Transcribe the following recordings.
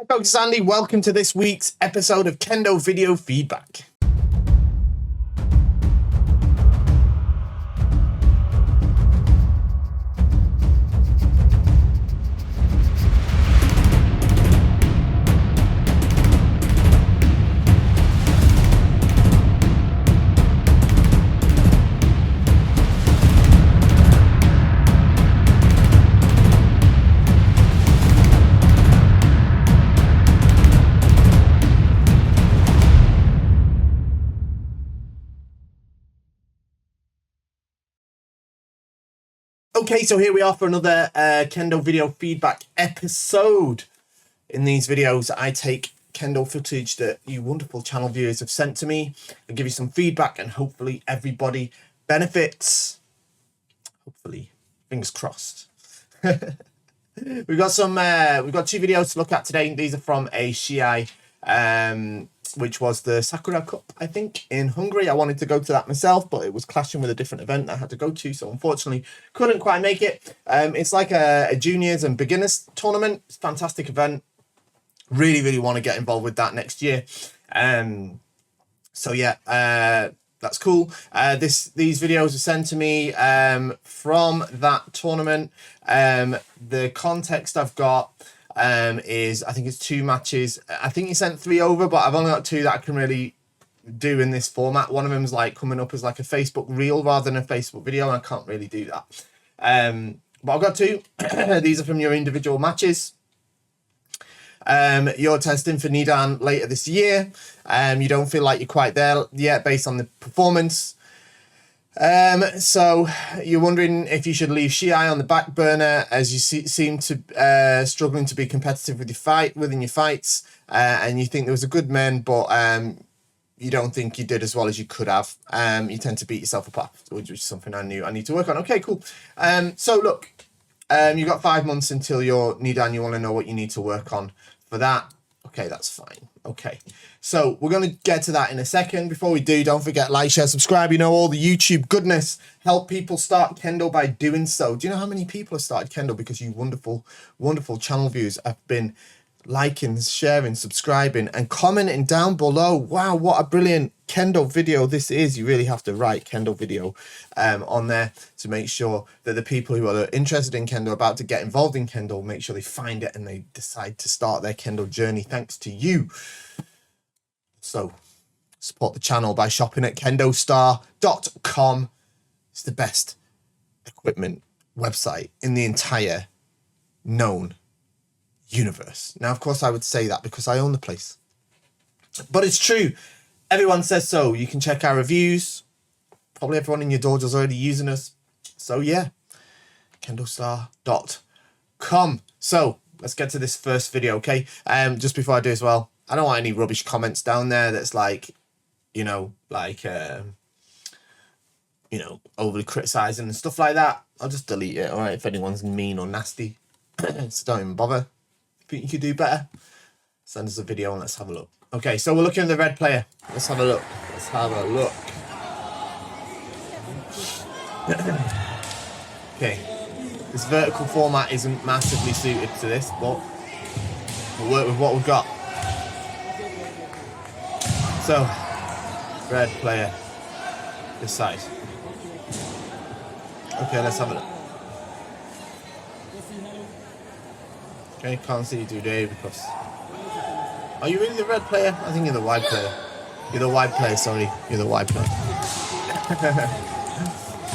Hi folks, it's Andy. Welcome to this week's episode of Kendo Video Feedback. Okay, so here we are for another Kendo video feedback episode. In these videos, I take Kendo footage that you wonderful channel viewers have sent to me and give you some feedback, and hopefully everybody benefits. Hopefully, fingers crossed. We've got two videos to look at today. These are from a Shiai, which was the Sakura Cup, I think, in Hungary. I wanted to go to that myself, but it was clashing with a different event I had to go to, so unfortunately couldn't quite make it. It's like a juniors and beginners tournament. It's a fantastic event. Really want to get involved with that next year. So yeah, that's cool. These videos are sent to me from that tournament. The context I've got is, I think it's 2 matches. I think he sent 3 over, but I've only got 2 that I can really do in this format. One of them's like coming up as like a Facebook reel rather than a Facebook video, and I can't really do that. But I've got 2. These are from your individual matches. You're testing for Nidan later this year. You don't feel like you're quite there yet based on the performance. So you're wondering if you should leave Shiai on the back burner, as you seem to struggling to be competitive within your fights, and you think there was a good man, but you don't think you did as well as you could have. You tend to beat yourself apart, which is something I need to work on. Okay, cool. So look, you've got 5 months until your Nidan. You want to know what you need to work on for that. Okay, that's fine. Okay, so we're going to get to that in a second. Before we do, don't forget, like, share, subscribe. You know, all the YouTube goodness. Help people start Kendo by doing so. Do you know how many people have started Kendo because you wonderful channel viewers have been liking, sharing, subscribing, and commenting down below? Wow, what a brilliant Kendo video this is. You really have to write Kendo video on there to make sure that the people who are interested in Kendo, about to get involved in Kendo, make sure they find it and they decide to start their Kendo journey thanks to you. So support the channel by shopping at KendoStar.com. It's the best equipment website in the entire known universe. Now, of course, I would say that because I own the place, but it's true. Everyone says so. You can check our reviews. Probably everyone in your dojo's already using us. So yeah, KendoStar.com. So let's get to this first video, okay? Just before I do as well, I don't want any rubbish comments down there that's like, overly criticizing and stuff like that. I'll just delete it, all right, if anyone's mean or nasty. So don't even bother. Think you could do better? Send us a video and let's have a look. Okay, so we're looking at the red player. Let's have a look. Okay, this vertical format isn't massively suited to this, but we'll work with what we've got. So, red player, this side. Okay, let's have a look. Okay, can't see you today because... Are you really the red player? I think you're the white player. You're the white player, sorry. You're the white player.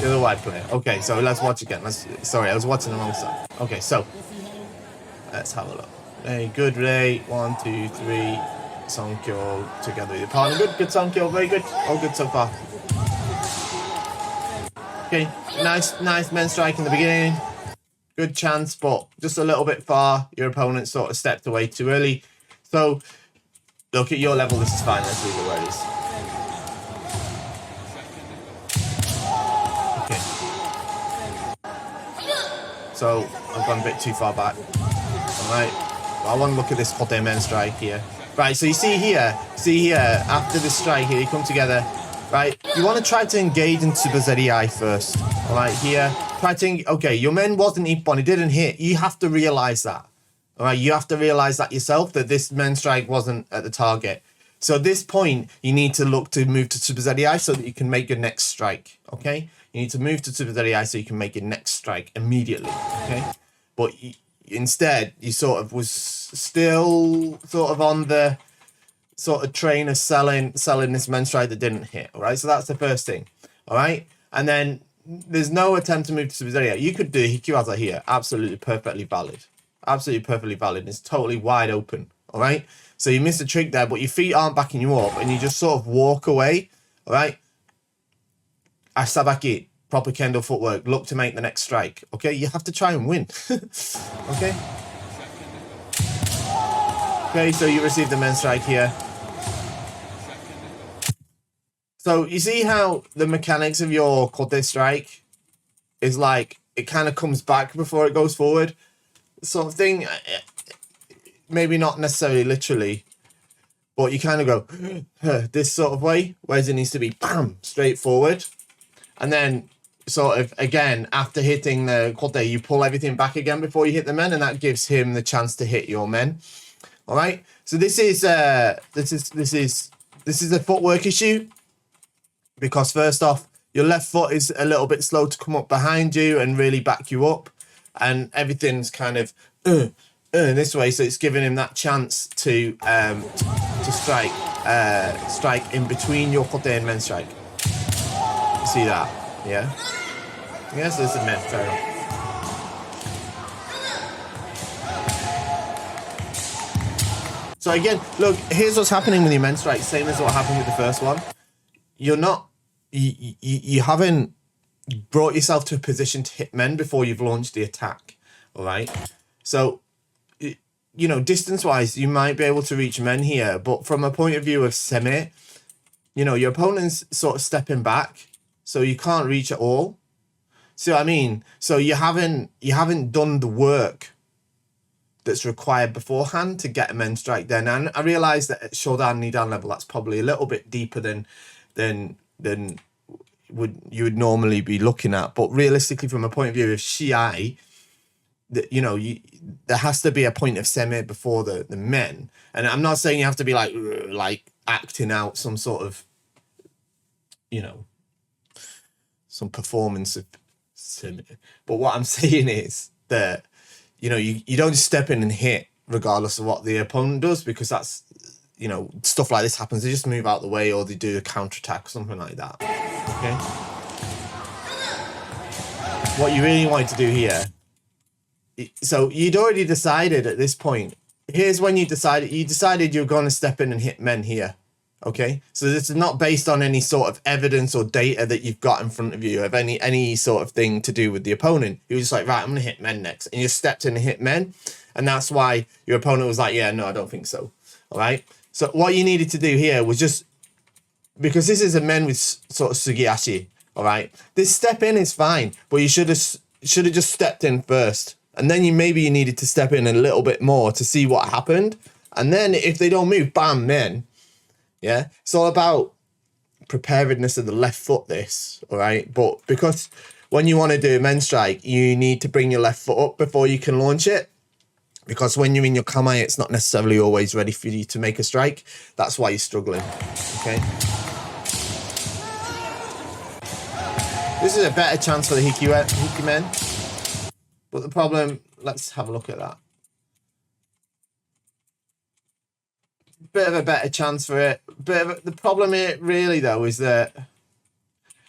You're the white player. Okay, so let's watch again. Sorry, I was watching the wrong side. Okay, so let's have a look. Hey, good Ray. 1, 2, 3. Sonkyo together with your partner. Good Sonkyo. Very good. All good so far. Okay, nice men strike in the beginning. Good chance, but just a little bit far. Your opponent sort of stepped away too early. So, look, at your level, this is fine. Let's leave it where it is. Okay. So, I've gone a bit too far back. Alright. Well, I want to look at this Hote men strike here. Right, so you see here, after this strike here, you come together. Right, you want to try to engage in Tsubazeri first. Alright, here. Okay, your men wasn't Ippon, it didn't hit. You have to realize that. All right, you have to realize that yourself, that this men strike wasn't at the target. So at this point, you need to look to move to Super Zeri so that you can make your next strike. Okay, you need to move to Super Zeri so you can make your next strike immediately. Okay, but instead, you sort of was still sort of on the sort of train of selling this men strike that didn't hit. All right, so that's the first thing. All right, and then there's no attempt to move to Super Zeri. You could do Hikiwaza here, absolutely perfectly valid. Absolutely perfectly valid. It's totally wide open. All right. So you missed a trick there, but your feet aren't backing you up and you just sort of walk away. All right. Asabaki, proper Kendo footwork. Look to make the next strike. Okay. You have to try and win. Okay. Okay. So you receive the men's strike here. So you see how the mechanics of your kote strike is like, it kind of comes back before it goes forward. Sort of thing. Maybe not necessarily literally, but you kind of go this sort of way, whereas it needs to be bam, straight forward. And then sort of again, after hitting the kote, you pull everything back again before you hit the men, and that gives him the chance to hit your men. All right. So this is a footwork issue, because first off, your left foot is a little bit slow to come up behind you and really back you up, and everything's kind of this way, so it's giving him that chance to strike in between your kote and men strike. You see that? Yeah. Yes, there's a men. Fair enough. So again, look, here's what's happening with your men strike. Same as what happened with the first one. You're not. You haven't brought yourself to a position to hit men before you've launched the attack. All right. So, you know, distance-wise, you might be able to reach men here, but from a point of view of semi, you know, your opponent's sort of stepping back, so you can't reach at all. See what I mean? So you haven't done the work that's required beforehand to get a men strike there. Now, I realise that at Shodan Nidan level, that's probably a little bit deeper than you would normally be looking at, but realistically, from a point of view of Shiai, that, you know, there has to be a point of semi before the men. And I'm not saying you have to be like acting out some sort of, you know, some performance of semi. But what I'm saying is that, you know, you don't just step in and hit regardless of what the opponent does, because that's, you know, stuff like this happens. They just move out the way, or they do a counterattack or something like that. Okay. What you really wanted to do here. So you'd already decided at this point. Here's when you decided you're going to step in and hit men here. Okay. So this is not based on any sort of evidence or data that you've got in front of you of any sort of thing to do with the opponent. You were just like, right, I'm going to hit men next. And you stepped in and hit men. And that's why your opponent was like, yeah, no, I don't think so. All right. So what you needed to do here was just, because this is a men with sort of sugiashi. All right. This step in is fine, but you should have just stepped in first. And then you needed to step in a little bit more to see what happened. And then if they don't move, bam, men. Yeah. It's all about preparedness of the left foot, this. All right. But because when you want to do a men strike, you need to bring your left foot up before you can launch it. Because when you're in your kamae, it's not necessarily always ready for you to make a strike. That's why you're struggling. Okay. This is a better chance for the Hiki men. But the problem, let's have a look at that. Bit of a better chance for it. The problem here really though is that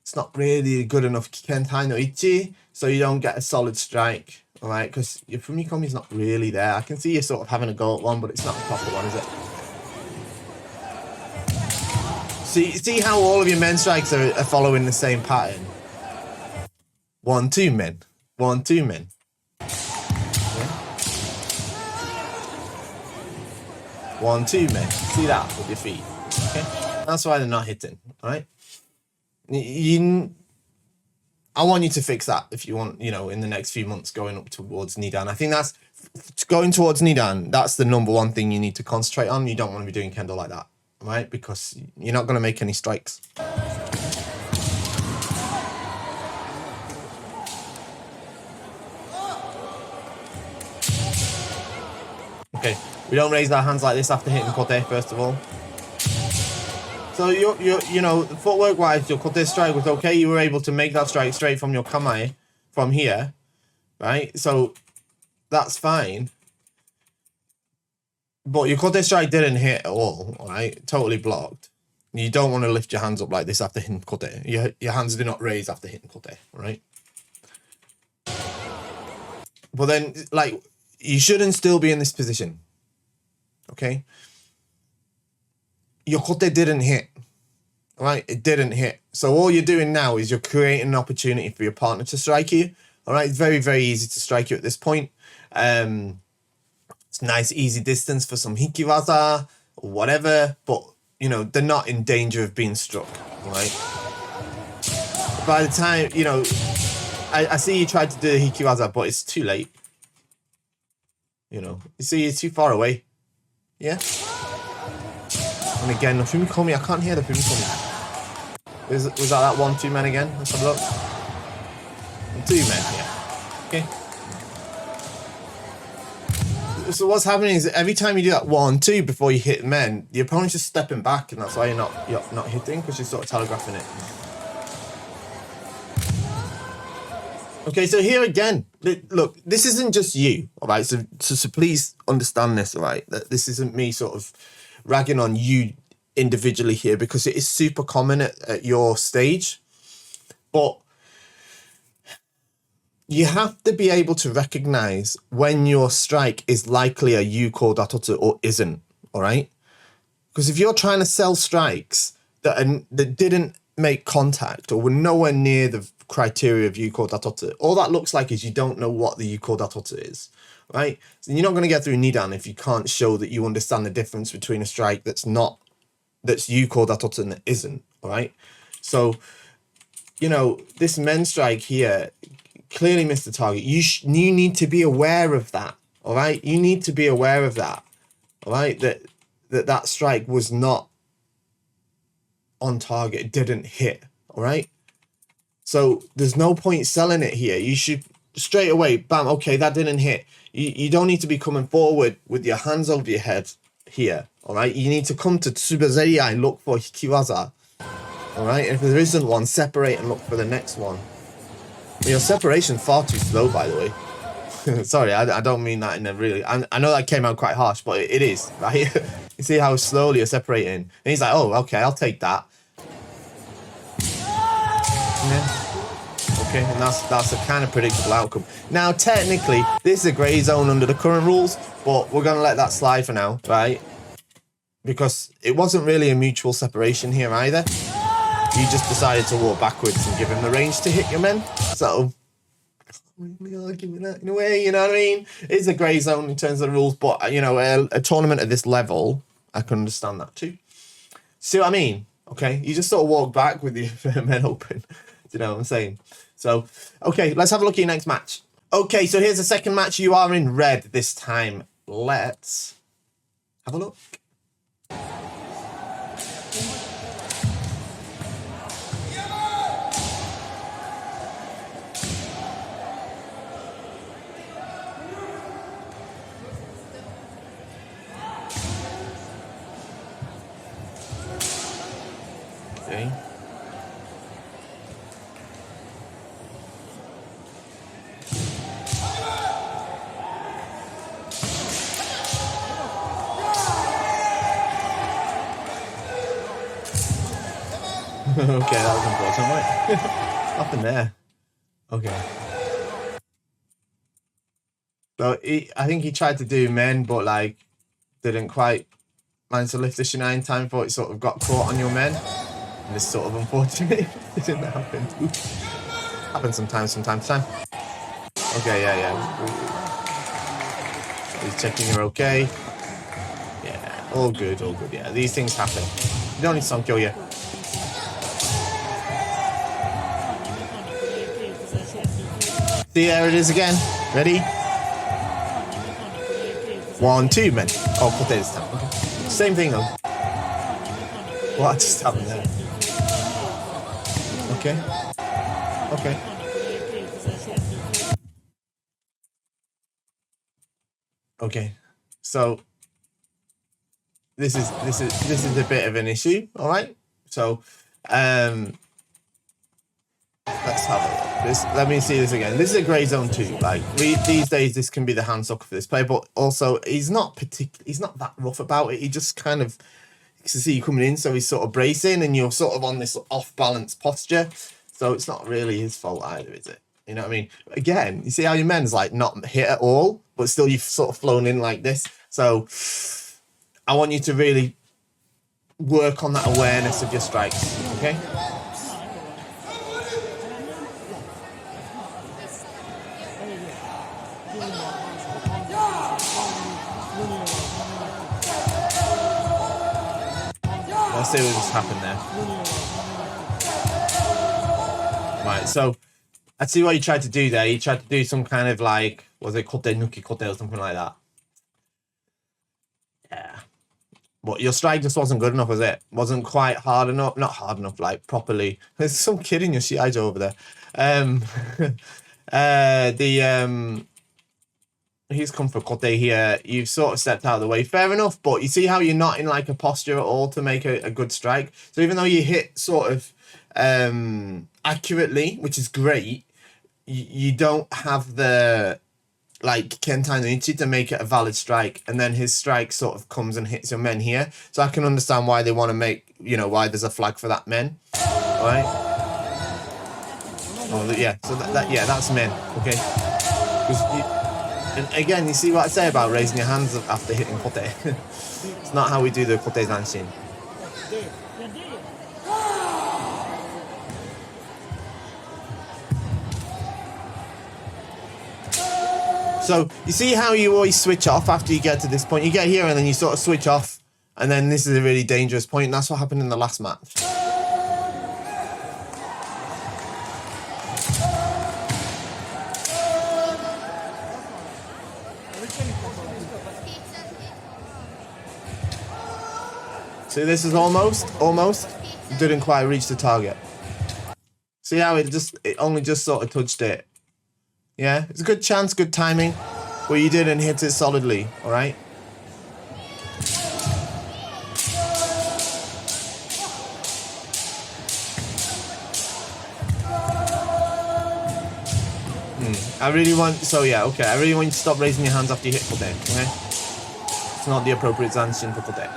it's not really good enough Kikentai no Ichi, so you don't get a solid strike. All right, because your Fumikomi is not really there. I can see you sort of having a go at one, but it's not the proper one, is it? See how all of your men strikes are following the same pattern. 1-2 men, 1-2 men. 1-2 men. See that with your feet. Okay, that's why they're not hitting. All right. I want you to fix that if you want, you know, in the next few months going up towards Nidan. I think that's going towards Nidan. That's the number one thing you need to concentrate on. You don't want to be doing Kendo like that, right? Because you're not going to make any strikes. We don't raise our hands like this after hitting kote, first of all. So you know, footwork wise, your kote strike was okay. You were able to make that strike straight from your kamae from here, right? So that's fine. But your kote strike didn't hit at all, right? Totally blocked. You don't want to lift your hands up like this after hitting kote. Your hands do not raise after hitting kote, right? But then, like, you shouldn't still be in this position, okay? Your kote didn't hit, right? It didn't hit. So all you're doing now is you're creating an opportunity for your partner to strike you, all right? It's very, very easy to strike you at this point. It's nice, easy distance for some hikiwaza or whatever, but, you know, they're not in danger of being struck, right? By the time, you know, I see you tried to do the hikiwaza, but it's too late. You know, you see, you're too far away. Yeah? And again, the Fumikomi, I can't hear the Fumikomi. Was that 1-2 men again? Let's have a look. 2 men, yeah. Okay. So what's happening is every time you do that 1-2 before you hit men, the opponent's just stepping back, and that's why you're not hitting, because you're sort of telegraphing it. Okay, so here again, look, this isn't just you, all right? So please understand this, all right? That this isn't me sort of ragging on you individually here, because it is super common at your stage. But you have to be able to recognize when your strike is likely a yuko datotsu or isn't, all right? Because if you're trying to sell strikes that didn't make contact or were nowhere near the criteria of yuko datotsu, all that looks like is you don't know what the yuko datotsu is, right? So you're not going to get through Nidan if you can't show that you understand the difference between a strike that's yuko datotsu and that isn't, all right? So, you know, this men strike here clearly missed the target. You need to be aware of that, all right? You need to be aware of that, all right? That strike was not on target, it didn't hit, all right? So there's no point selling it here. You should straight away, bam, okay, that didn't hit. You don't need to be coming forward with your hands over your head here, all right? You need to come to Tsubazeriai, look for hikiwaza, all right? And if there isn't one, separate and look for the next one. Your separation's far too slow, by the way. Sorry, I don't mean that in a really... I know that came out quite harsh, but it is, right? You see how slowly you're separating. And he's like, oh, okay, I'll take that. Yeah. Okay, and that's a kind of predictable outcome. Now, technically, this is a grey zone under the current rules, but we're going to let that slide for now, right? Because it wasn't really a mutual separation here either. You just decided to walk backwards and give him the range to hit your men. So, we are giving that in a way, you know what I mean? It's a grey zone in terms of the rules, but, you know, a tournament at this level, I can understand that too. See what I mean? Okay, you just sort of walk back with your men open. Do you know what I'm saying? So, okay, let's have a look at your next match. Okay, so here's the second match. You are in red this time. Let's have a look. Okay. Okay, that was important, right? Nothing there. Okay. So I think he tried to do men, but like didn't quite manage to lift the shinai in time for it. Sort of got caught on your men. And this sort of unfortunate it didn't happen. Happens sometimes from time to time. Okay, yeah. He's checking you're okay. Yeah, all good. Yeah, these things happen. You don't need Sankyo yet. See, there it is again. Ready? 1-2 men. Oh, put this time. Okay. Same thing though. What just happened there? Okay. Okay. So this is a bit of an issue. All right. So let's have a look. Let me see this again. This is a grey zone 2. Like these days, this can be the hand sucker for this player, but also he's not that rough about it. He just kind of to see you coming in, so he's sort of bracing, and you're sort of on this off balance posture. So it's not really his fault either, is it? You know what I mean? Again, you see how your men's like not hit at all, but still you've sort of flown in like this. So I want you to really work on that awareness of your strikes. Okay. Let's see what just happened there. Right, so I see what you tried to do there. You tried to do some kind of like, was it kote nuki kote or something like that? Yeah. But your strike just wasn't good enough, was it? Wasn't quite hard enough. Not hard enough, like properly. There's some kid in your shiaijo over there. He's come for kote here. You've sort of stepped out of the way. Fair enough, but you see how you're not in like a posture at all to make a good strike. So even though you hit sort of accurately, which is great, you don't have the like Kentai no Ichi to make it a valid strike, and then his strike sort of comes and hits your men here. So I can understand why they want to make, you know, why there's a flag for that men. All right. Oh yeah. So that's men. Okay. And again, you see what I say about raising your hands after hitting kote. It's not how we do the kote zanshin. So you see how you always switch off after you get to this point? You get here and then you sort of switch off, and then this is a really dangerous point, and that's what happened in the last match. See, this is almost didn't quite reach the target. See how it only just sort of touched it. Yeah, it's a good chance, good timing, but you didn't hit it solidly. All right. I really want you to stop raising your hands after you hit kote. Okay, it's not the appropriate zanshin for kote.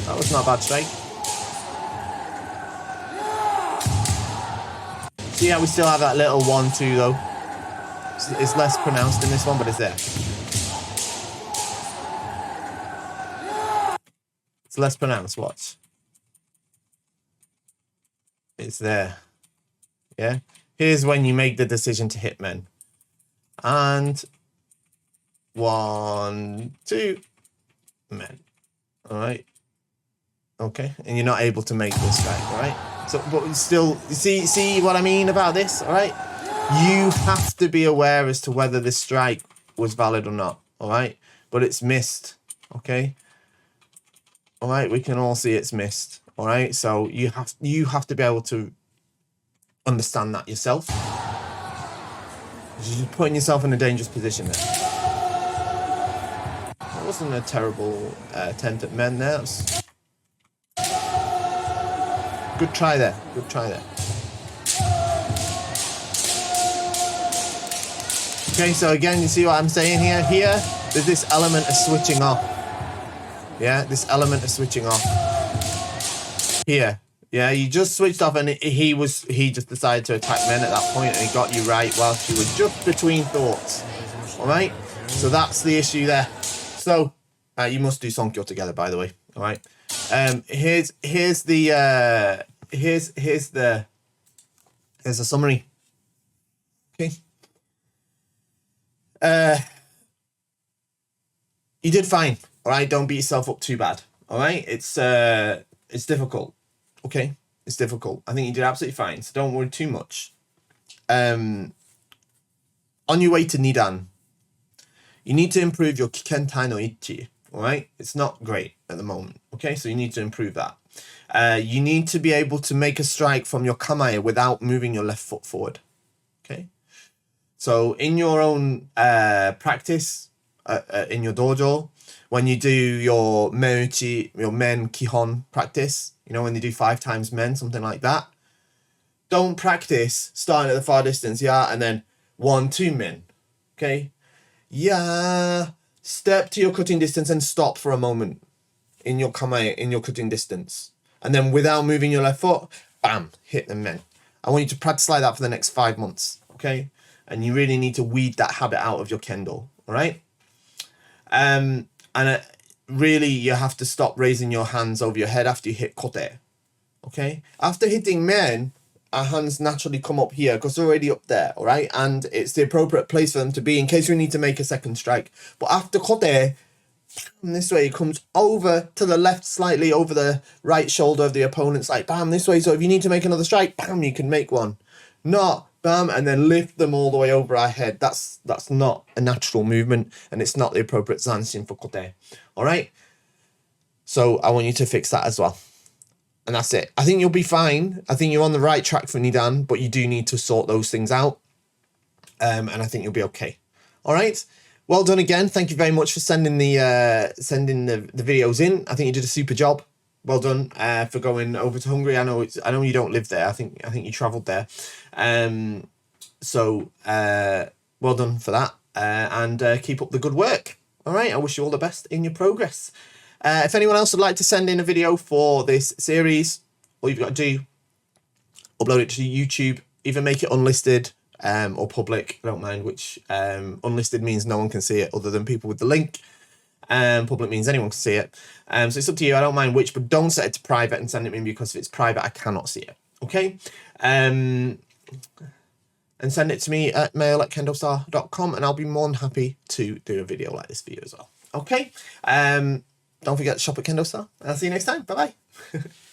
That was not a bad strike. See how we still have that little 1-2 though. It's less pronounced in this one, but it's there. It's less pronounced. Watch. It's there. Yeah. Here's when you make the decision to hit men. And 1, 2 men. All right. Okay, and you're not able to make this strike, all right? So, but still, see what I mean about this, all right? You have to be aware as to whether this strike was valid or not, all right? But it's missed, okay? All right, we can all see it's missed, all right? So you have to be able to understand that yourself. You're just putting yourself in a dangerous position there. That wasn't a terrible attempt at men there. Good try there. Good try there. Okay, so again, you see what I'm saying here? Here, there's this element of switching off. Yeah, this element of switching off. Here. Yeah, you just switched off and he just decided to attack men at that point, and he got you right whilst you were just between thoughts. All right? So that's the issue there. So, you must do Sonkyo together, by the way. All right? Here's the summary. Okay. You did fine. All right, don't beat yourself up too bad. All right, it's difficult. Okay, it's difficult. I think you did absolutely fine, so don't worry too much. On your way to Nidan, you need to improve your Kentai no Ichi. All right, it's not great at the moment. Okay, so you need to improve that. You need to be able to make a strike from your kamae without moving your left foot forward. Okay, so in your own practice, in your dojo, when you do your men kihon practice, you know, when they do 5 times men, something like that, don't practice starting at the far distance, yeah, and then 1, 2 men, okay? Yeah, step to your cutting distance and stop for a moment in your kamae, in your cutting distance. And then without moving your left foot, bam, hit the men. I want you to practice like that for the next 5 months, okay? And you really need to weed that habit out of your kendo, all right? And really, you have to stop raising your hands over your head after you hit kote, okay? After hitting men, our hands naturally come up here because they're already up there, all right? And it's the appropriate place for them to be in case we need to make a second strike. But after kote, this way, it comes over to the left slightly over the right shoulder of the opponent's, like bam, this way. So if you need to make another strike, bam, you can make one. Not bam, and then lift them all the way over our head. That's not a natural movement, and it's not the appropriate zanshin for kote. All right? So I want you to fix that as well. And that's it. I think you'll be fine. I think you're on the right track for Nidan, but you do need to sort those things out. And I think you'll be okay. All right? Well done again. Thank you very much for sending the videos in. I think you did a super job. Well done for going over to Hungary. I know you don't live there. I think you travelled there. So well done for that. And keep up the good work. All right. I wish you all the best in your progress. If anyone else would like to send in a video for this series, all you've got to do, upload it to YouTube, either make it unlisted or public. I don't mind which. Unlisted means no one can see it other than people with the link. Public means anyone can see it. So it's up to you. I don't mind which, but don't set it to private and send it in because if it's private, I cannot see it. Okay? And send it to me at mail@kendostar.com and I'll be more than happy to do a video like this for you as well. Okay? Don't forget to shop at KendoStar. I'll see you next time. Bye-bye.